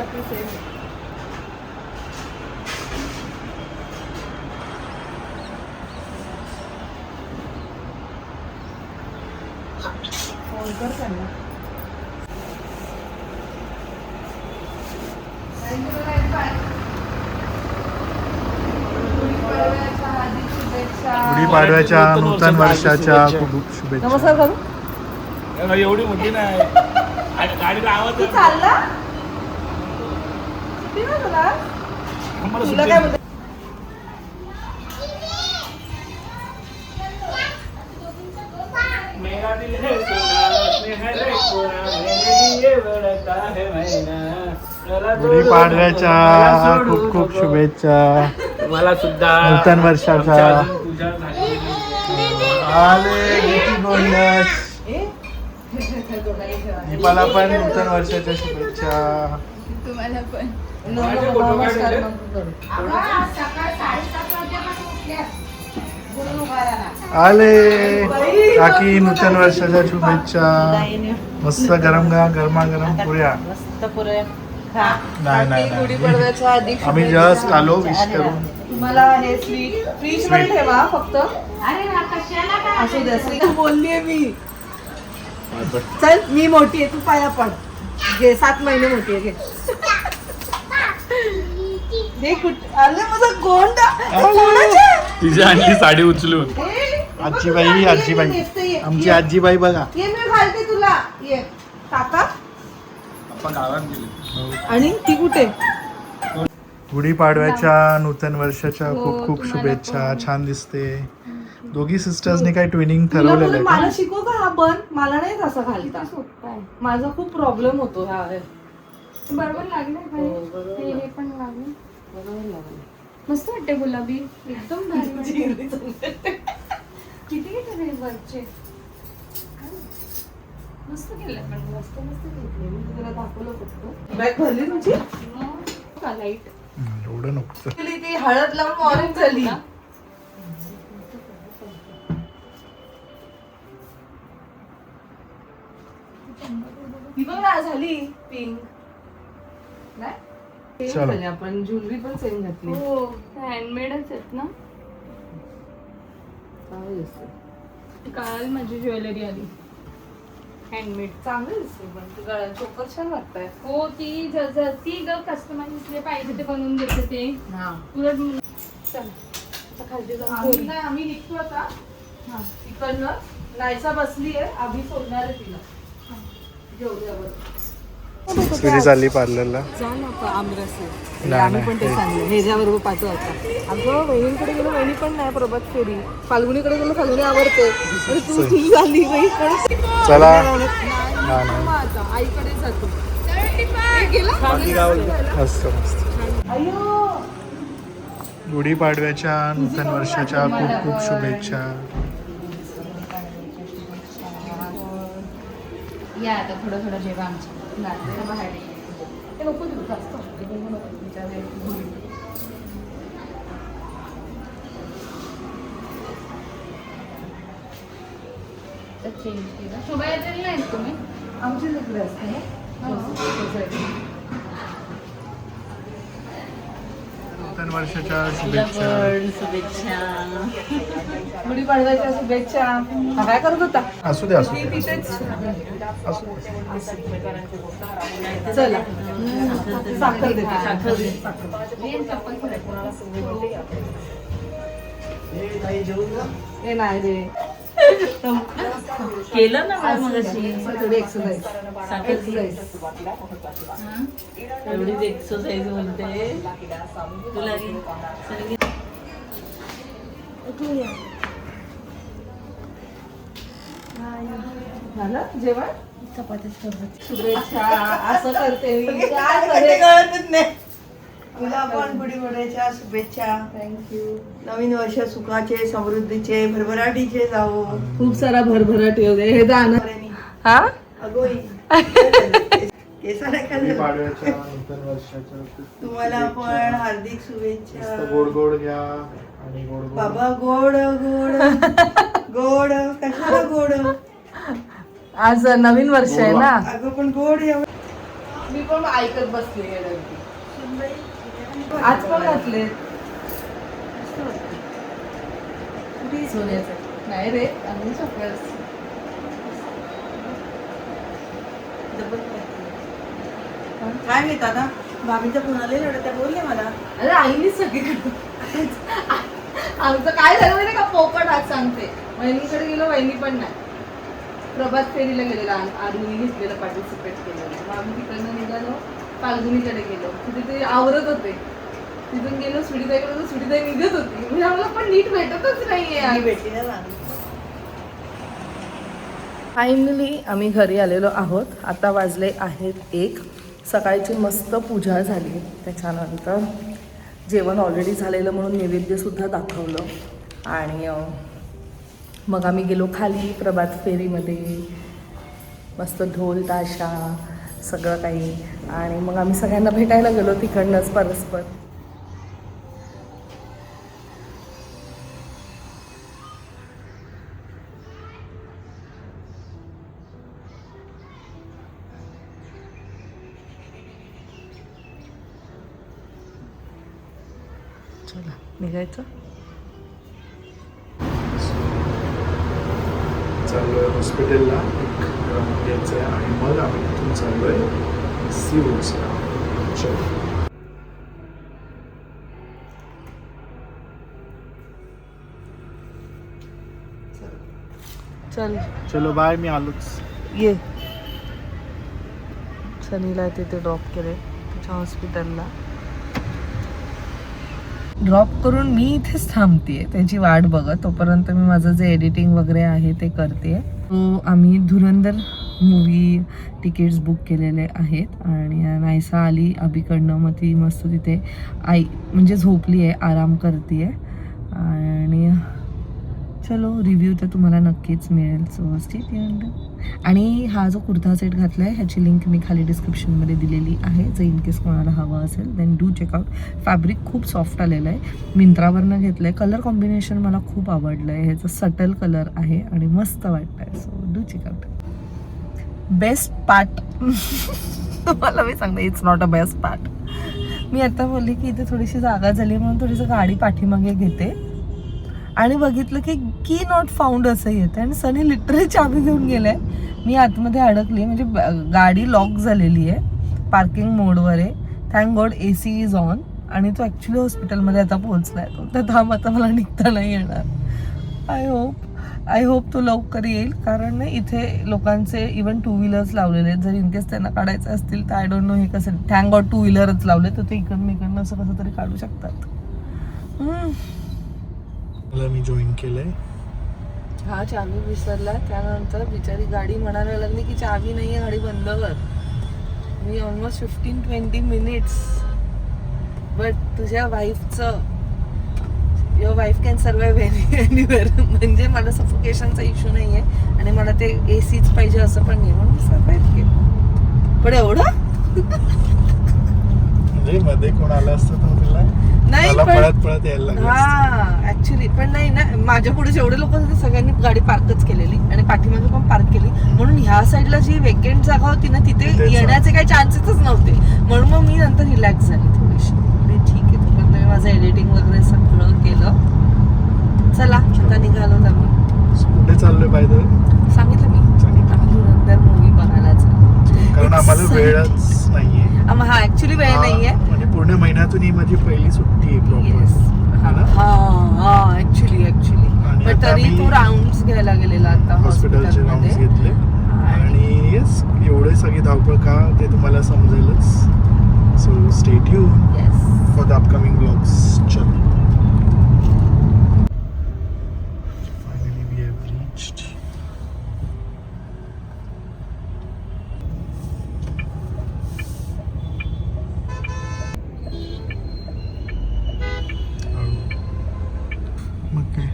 आपली same. Phone कर त्यांना. गुढीपाडव्याच्या नूतन वर्षाच्या खूप खूप शुभेच्छा. नमस्कार करू. एवढी मोठी नाही गाडीला आवाज तू चालला तुला काय बोलते. गुढीपाडव्याच्या खूप खूप शुभेच्छा. मला सुद्धा नूतन वर्षाच्या. आले किती गोंडस. दीपाला पण नूतन वर्षाच्या शुभेच्छा. तुम्हाला पण. नमस्कार. आले काकी नूतन वर्षाच्या शुभेच्छा. मस्त गरमागरम पुऱ्या. मस्त पुरे. नाही नाही गुढीपाडव्याच्या आधी आम्ही जस्ट आलो विश करून. तुम्हाला हे स्वीट फ्रीज मध्ये ठेवा फक्त. असू द्या. श्री बोललीये मी. चल मी मोठी आहे तू पाया पड. घे 7 महिने मोठी आहे. घे आले माझा गोंडा. तिची आणली साडी उचलून. आजीबाई आमची आजीबाई बघा. ये मी घालते तुला. ये काका आपण गावात गेलो. आणि ती कुठे. गुढीपाडव्याच्या नूतन वर्षाच्या खूप खूप शुभेच्छा. छान दिसते. दोघी सिस्टर्सनी काही ट्विनिंग ठरवलेलं आहे मला का? शिकव का हा बन. मला नाही तसा घालता. माझा खूप प्रॉब्लेम होतो ह्या. बरोबर लागले हे पण लागले. मस्त वाटते गुलाबी एकदम भारी वाटते. किती घेतले वरचे मस्त केलं पण मस्त घेतले. मी तुला दाखवलं फक्त. बॅग भरली तुमची. लाईट एवढं नको. ती हळद लावून ऑरेंज झाली. ही बघ ना झाली पिंक. नाही सेम चलो. झाली. आपण ज्वेलरी पण सेम घातली. हो हँडमेडच आहेत ना. चांगली दिसते. काल माझी ज्वेलरी आली हँडमेड. चांगली दिसते पण ती गळ्यात चोकर छान वाटतंय. हो ती ती ग कस्टमाइज जे पाहिजे ते बनवून देते ते हा उलट. चल आता खालती जाऊन आम्ही निघतो आता. हा तिकडनं नायसा बसली आहे. आम्ही सोडणार आहे तिला. घेऊया बरं. सुरी चालली पार्लरला. जा ना आमरस नाही, आम्ही पण ते नाही. सांगले ह्याच्याबरोबर पाठव आता. अगं वहिनीकडे गेलो वहिनी पण नाही प्रभात फेरी. फाल्गुनीकडे गेलो फाल्गुनी आवडते. आणि तू ती झाली बाई कोण. चला. नाही. नाही. आता आईकडे जातो. मस्त मस्त. अय्यो गुढीपाडव्याच्या नूतन वर्षाच्या खूप खूप शुभेच्छा. या आता थोडं थोडं जेव्हा आमच्या बाहेर ते नको देऊ जास्त. ते नको नको. तिच्या वेळी घरी. चेंज केलं. शोभायात्रेला नाहीत तुम्ही. आमची इकडे असते ना. नूतन वर्षाच्या शुभेच्छा. गुढीपाडव्याच्या शुभेच्छा. हा काय करत होता. असू दे असू ती दे तिथेच. असू दे. चला साखर देते. साखर दे. हे नाही रे. केलं ना मगाशी. थोडी एक्सरसाइज. एक्सरसाइज. एवढीच एक्सरसाइज बोलते तुला की सगळी. झालं जेवण. चपातीच करत. शुभेच्छा. असं करते मी. काय ते करेल. कळतच नाही. तुला पण गुढीपाडव्याच्या शुभेच्छा. थँक्यू. नवीन वर्ष सुखाचे समृद्धीचे भरभराटीचे जावो. खूप सारा भरभराट येऊ दे. हे दान. हा अगोई केसाला काय झालं? गुढीपाडव्याच्या नूतन वर्षाच्या खूप तुम्हाला पण हार्दिक मस्त शुभेच्छा. गोड गोड घ्या आणि गोड गोड. बाबा गोड गोड गोड कशाला गोड. आज नवीन वर्ष आहे ना. अगं पण गोड एवढं मी पण ऐकत बसले आज पण घातले सोन्याचं नाही रे अजून सगळं काय माहित आता भाभीचा फोन आलेला होता, त्या बोलले मला अरे आईनीच सगळी आमचं काय झालं माहिती का पोपट आज सांगते वहिनीकडे गेलो वहिनी पण नाही प्रभात फेरीला गेलेला आरुनी घेतलेलं पार्टिसिपेट केलेलं मग आम्ही तिकडनं निघालो फाल्गुनीकडे गेलो तिथे ते आवरत होते तिथून गेलो सुडीताईकडे तर सुडीताई निघत होती म्हणजे आम्हाला पण नीट भेटतच नाहीये भेटली ना. फायनली आम्ही घरी आलेलो आहोत आता वाजले आहेत 1 सकाळची मस्त पूजा झाली त्याच्यानंतर जेवण ऑलरेडी झालेलं म्हणून नैवेद्यसुद्धा दाखवलं आणि मग आम्ही गेलो खाली प्रभात फेरीमध्ये मस्त ढोल ताशा सगळं काही आणि मग आम्ही सगळ्यांना भेटायला गेलो तिकडनंच परस्पर चला निघायचं चाललोय हॉस्पिटलला एक राऊंड घ्यायचं आहे आणि मग आम्ही तिथून चाललोय सी वूड्सला. चलो चल चलो बाय मी आलोच. ये सनीला तिथे ड्रॉप केले त्याच्या हॉस्पिटलला ड्रॉप करून मी इथेच थांबतेय त्याची वाट बघत तोपर्यंत मी माझं जे एडिटिंग वगैरे आहे ते करते. आम्ही धुरंधर मूवी तिकीट्स बुक केलेले आहेत आणि नायसा आली अभिकडनं मग ती मस्त तिथे आई म्हणजे झोपली आहे आराम करते आणि चलो रिव्ह्यू तर तुम्हाला नक्कीच मिळेल सो स्टे ट्यून्ड. आणि हा जो कुर्ता सेट घातला आहे ह्याची लिंक मी खाली डिस्क्रिप्शनमध्ये दिलेली आहे जर इन केस कोणाला हवं असेल देन डू चेकआउट. फॅब्रिक खूप सॉफ्ट आलेलं आहे मिंत्रावरनं घेतलं आहे कलर कॉम्बिनेशन मला खूप आवडलं आहे ह्याचं सटल कलर आहे आणि मस्त वाटतं आहे so do check out. Best part मला मी सांगते it's not a best part. मी आता बोलली की इथे थोडीशी जागा झाली म्हणून थोडीशी गाडी पाठीमागे घेते आणि बघितलं की की नॉट फाउंड असं येतं आणि सनी लिटरली चाबी घेऊन गेलाय. मी आतमध्ये अडकली म्हणजे गाडी लॉक झालेली आहे पार्किंग मोडवर आहे thank God AC is on आणि तो ॲक्च्युली हॉस्पिटलमध्ये आता पोहोचलाय तो तर थांब आता मला निघता नाही येणार. आय होप तो लवकर येईल कारण इथे लोकांचे इवन 2 व्हीलर्स लावलेले आहेत जर इन केस त्यांना काढायचे असतील तर आय डोंट नो हे कसं थँक गॉड 2 व्हीलरच लावले तर ते इकडनं असं कसं तरी काढू शकतात. मी जॉईन केलंय. हा चावी विसरला त्यानंतर बिचारी गाडी म्हणायला लागली की चावी नाही आहे गाडी बंद कर. मी ऑलमोस्ट 15-20 मिनिट्स बट तुझ्या वाईफचं your wife can survive anywhere म्हणजे मला सफोकेशनचा इश्यू नाही आहे आणि मला ते ACच पाहिजे असं पण नाही म्हणून सर्वाइव्ह केलं. पण एवढं म्हणजे मध्ये कोण आलं असतं तर तुला नाही पळत यायला लागलं. हा ऍक्च्युली पण नाही ना माझ्या पुढे जेवढे लोक होते सगळ्यांनी गाडी पार्कच केलेली आणि पाठीमागे पण पार्क केली म्हणून ह्या साईडला जी वेकेंट जागा होती ना तिथे येण्याचे काही चान्सेसच नव्हते म्हणून मग मी नंतर रिलॅक्स झाली थोडीशी. ठीक आहे तोपर्यंत मी माझं एडिटिंग वगैरे सगळं केलं. चला आता निघालो आम्ही. कुठे चाललोय पाहिजे सांगितलं मी धुरंधर मूवी बघायला कारण आम्हाला वेळच नाहीये. हा ऍक्च्युली वेळ नाहीये म्हणजे पूर्ण महिन्यातून ही माझी पहिली सुट्टी आहे प्रॉपर. हा ऍक्च्युली पण तरी तू राऊंड्स घ्यायला गेलेला आता हॉस्पिटलचे राऊंड्स घेतले आणि येस एवढे सगळी धावपळ का ते तुम्हाला समजेलच. So stay tuned for the upcoming vlogs. चलो फायनली वी हॅव रीच्ड. मग काय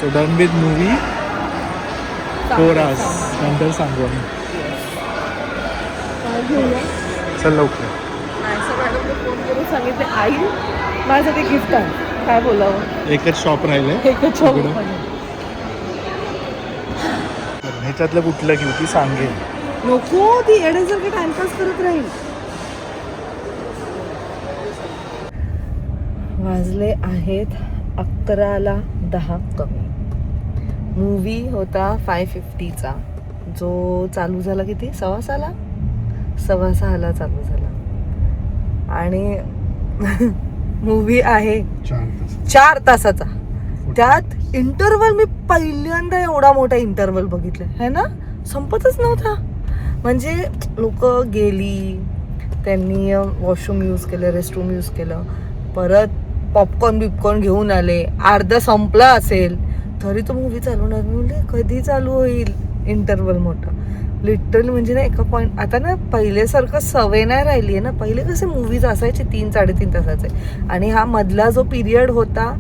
so done with movie 4 hours नंतर सांगू आम्ही. चल लवकर. नायसा मॅडमने फोन करून सांगितले आई माझ्यासाठी गिफ्ट आहे. काय बोलावं, एकच शॉप राहिलंय. एकच उघडं. ह्याच्यातलं कुठलं घेऊ ती सांगेल. नको, ती येण्यासारखं टाइमपास करत राहील. वाजले आहेत 11:10 कमी. मूवी होता 5:50चा, जो चालू झाला किती 6:15 6:15 चालू झाला. आणि मूवी आहे 4 तासाचा. त्यात इंटरवल मी पहिल्यांदा एवढा मोठा इंटरवल बघितला है ना. संपतच नव्हता. म्हणजे लोक गेली, त्यांनी वॉशरूम यूज केलं, रेस्टरूम यूज केलं, परत पॉपकॉर्न बिपकॉर्न घेऊन आले, अर्धा संपला असेल तरी तो मूवी चालू नाही. म्हणजे कधी चालू होईल इंटरवल मोठा. लिटरली म्हणजे ना एका पॉईंट, आता ना पहिल्यासारखं सवय नाही राहिली आहे ना. पहिले कसे मूवीज असायचे 3-3.5 तासाचे, आणि हा मधला जो पिरियड होता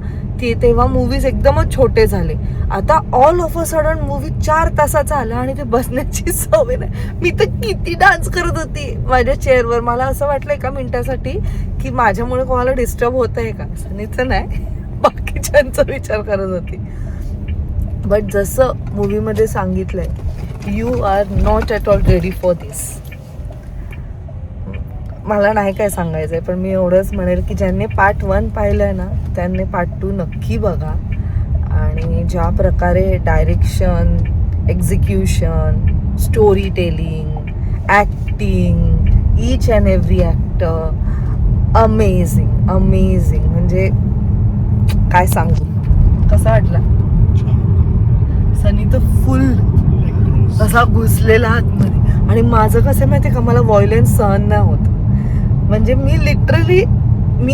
तेव्हा मूवीज एकदमच छोटे झाले. आता all of a sudden movie 4 तासाचा आला आणि ते बसण्याची सवय नाही. मी तर किती डान्स करत होती माझ्या चेअरवर. मला असं वाटलं एका मिनिटासाठी की माझ्यामुळे कोणाला डिस्टर्ब होत आहे का. सनीचं नाही, बाकीच्यांचा विचार करत होती. बट जसं मूवीमध्ये सांगितलंय, you are not at all ready for this. मला नाही काय सांगायचं आहे, पण मी एवढंच म्हणेल की ज्यांनी पार्ट 1 पाहिलं आहे ना त्यांनी पार्ट 2 नक्की बघा. आणि ज्या प्रकारे direction, execution, story telling, acting, each and every actor amazing amazing. म्हणजे काय सांगू. कसा वाटला. सनी तर फुल असा घुसलेला आतमध्ये. आणि माझं कसं माहिती का, मला व्हायलेन्स सहन नाही होत. म्हणजे मी लिटरली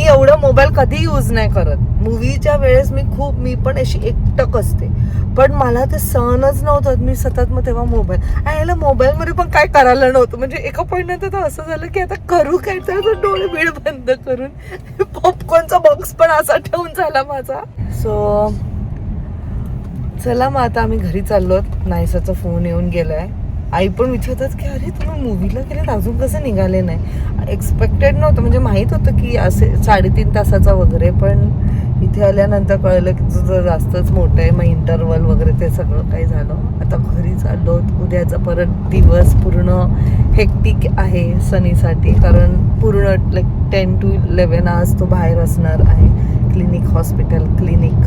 एवढं मोबाईल कधी यूज नाही करत. मूवीच्या वेळेस मी पण अशी एकटक असते, पण मला ते सहनच नव्हतं. मी सतत मग तेव्हा मोबाईल, आणि याला मोबाईलमध्ये पण काय करायला नव्हतं. म्हणजे एका पॉईंट नंतर तर असं झालं की आता करू काय, तर डोळे बीड बंद करून पॉपकॉर्नचा बॉक्स पण असा ठेवून झाला माझा. सो चला मग आता आम्ही घरी चाललो. नायसाचा फोन येऊन गेलाय. आई पण विचारतात की अरे तुम्ही मूवीला गेलेत, अजून कसं निघाले नाही. एक्सपेक्टेड नव्हतं, म्हणजे माहीत होतं की असे 3.5 तासाचा वगैरे, पण इथे आल्यानंतर कळलं की तुझं जास्तच मोठं आहे. मग इंटरवल वगैरे ते सगळं काही झालं. आता घरी चाललो. उद्याचा परत दिवस पूर्ण हेक्टिक आहे सनीसाठी, कारण पूर्ण लाईक 10 to 11 आवर्स तो बाहेर असणार आहे. Clinic, hospital, clinic.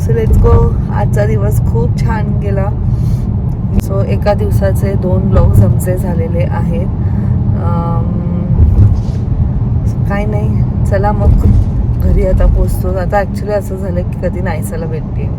So let's go. आजचा दिवस खूप छान गेला. सो एका दिवसाचे 2 ब्लॉग्स आमचे झालेले आहेत. काय नाही, चला मग घरी आता पोचतो. आता ॲक्च्युली असं झालं की कधी नायसाला भेटते.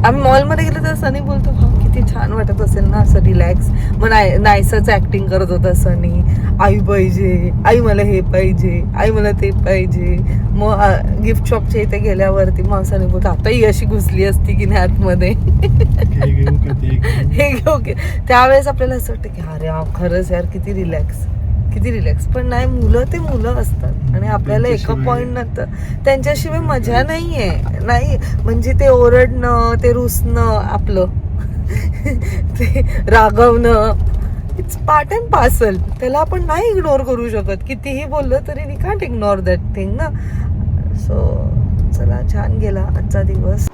आम्ही मॉलमध्ये गेलो तर सनी बोलतो किती छान वाटत असेल ना असं रिलॅक्स. मग नायसाचं ॲक्टिंग करत होता सनी. आई पाहिजे, आई मला हे पाहिजे, आई मला ते पाहिजे. मग गिफ्ट शॉपच्या इथे गेल्यावरती मग सनी बोलतो आता ही अशी घुसली असती की नाही आतमध्ये. हे घेऊ की. त्यावेळेस आपल्याला असं वाटतं की अरे खरंच यार किती रिलॅक्स. पण नाही, मुलं ते मुलं असतात आणि आपल्याला एका पॉईंट नंतर त्यांच्याशिवाय मजा नाहीये. नाही म्हणजे ते ओरडणं, ते रुसणं, आपलं ते रागवणं, इट्स पार्ट अँड पार्सल. त्याला आपण नाही इग्नोर करू शकत. कितीही बोललं तरी we can't ignore that thing ना. सो चला, छान गेला आजचा दिवस.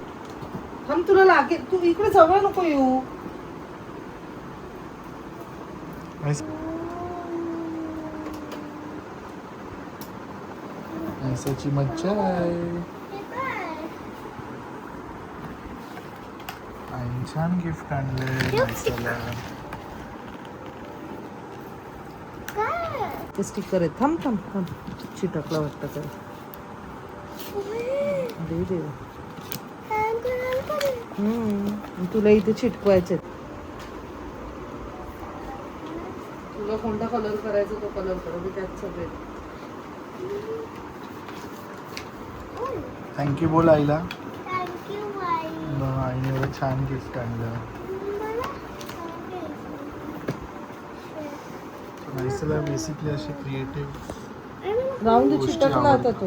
हम तुला लागेल, तू इकडे जवळ नको येऊ. नायसाची मज्जा आहे. आणि छान गिफ्ट आणलंय नायसाला. ते स्टिकर आहे. थांब चिटकला वाटतं तर दे. तुला इथे चिटकवायचे. तुला कोणता कलर करायचा तो कलर कर. त्यात सगळे. थँक्यू बोल आईला. आईने एवढं छान गिफ्ट आणलं. नायसाला बेसिकली अशी क्रिएटिव्ह राऊंड चिटकला होता तो.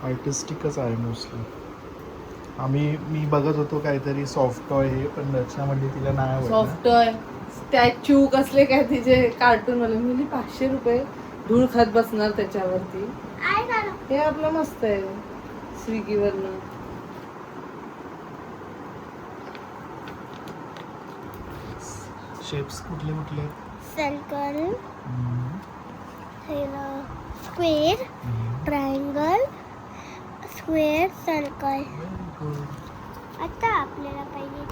आर्टिस्टिकच आहे मोस्टली. मी बघत होतो काहीतरी सॉफ्ट टॉय हे, पण रचना म्हणजे तिला नाही आवडलं. सॉफ्ट टॉय, स्टॅच्यू कसले काय तिचे कार्टून वाले मी 500 रुपये धूळ खात बसणार त्याच्यावरती. हे आपलं मस्त आहे स्विगीवरनं. शेप्स कुठले कुठले? Circle, square, triangle, square, circle. आता आपल्याला पाहिजे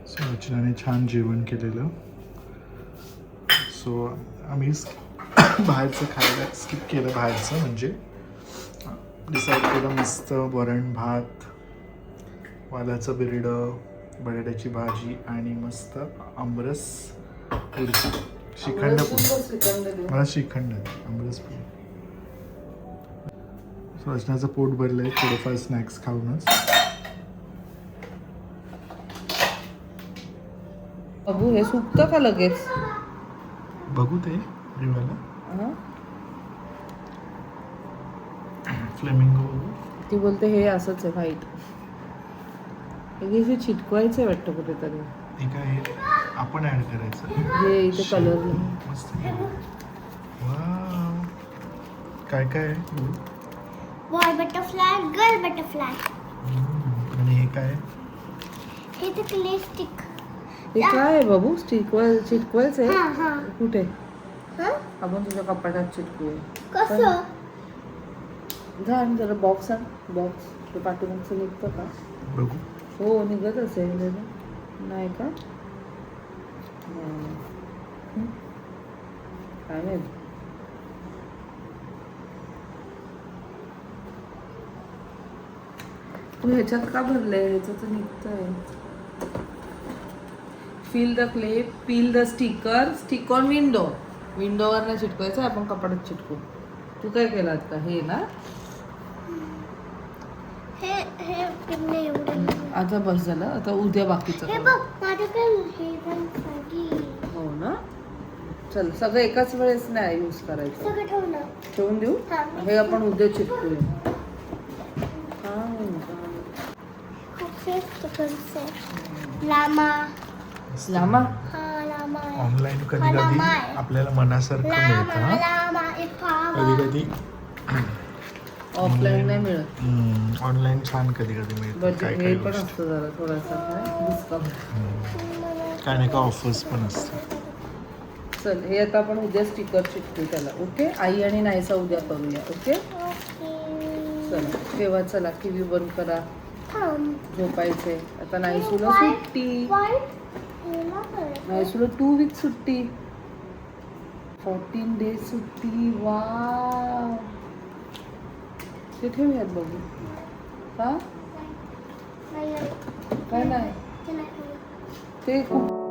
सो अर्चनाने छान जेवण केलेलं. सो आम्ही बाहेरचं खायला स्किप केलं. बाहेरचं म्हणजे डिसाईड केलं मस्त वरण भात, वालाचं बिरडं, बटाट्याची भाजी आणि मस्त आमरस पुरी, श्रीखंड पुरी. मला श्रीखंड आमरस पुरी. सो अर्चनाचं पोट भरलंय थोडंफार स्नॅक्स खाऊनच. अबू हे सुकतं का लगेच? बघू ते रिवाला हा? फ्लेमिंगो बघू. ती बोलते हे असंच आहे व्हाईट. हे चिटकवायचं आहे वाटतं कुठेतरी. हे काय हे आपण ऍड करायचं. हे इथे कलर मस्त. वाव. काय काय आहे? Boy butterfly, girl butterfly. आणि हे काय? हे ते क्ले स्टिक. हे काय आहे बाबू? चिटकवायचं आहे? हां हां. कुठे? हां? आपण तुझ्या कपाटात चिटकूया. कसं? जा आणि जरा बॉक्स आण. बॉक्स तो पाठीमागचं निघतं का? बघू. हो निघत असेल. नाही का? काय नाही. तू ह्याच्यात का भरलंय? ह्याचं तर निघतंय. Fill the clay, peel the sticker, stick on window. विंडोवर नाही चिटकवायचं, आपण कपाटात चिटकू. तू काय केलं आता? हे ना हे किती एवढं. आता बस झालं. आता उद्या बाकीचं हे करू. बघ माझ्याकडे हे पण सगळी हो ना. चल सगळं एकाच वेळेस नाही यूज करायचं. सगळं ठेवलं. ठेवून देऊ. हां. हे आपण उद्या चिटकूया. खूप स्टिकर्स आहे. लामा. लामा. हा लामा आहे. ऑनलाईन कधी हा, कधी लांब आहे. आपल्याला मनासारखं लामा मिळतं. लामा एक फावा. कधी कधी ऑफलाईन नाही मिळत. ऑनलाईन छान कधी कधी मिळतं. बट काय हे काय पण गोष्टी. असतं जरा थोडासा डिस्काउंट. काय नाही का ऑफर्स पण असतात. चल हे आता आपण उद्या स्टिकर चिटकू त्याला. ओके. आई आणि नाहीसा उद्या करूया. ओके. चला तेव्हा चला टी व्ही बंद करा. झोपायचे. आता नाहीसूला सुट्टी. नाहीसूला 2 वीक सुट्टी. 14 डेज सुट्टी. वा ते ठेवूयात बघू. हा काय नाही ते खूप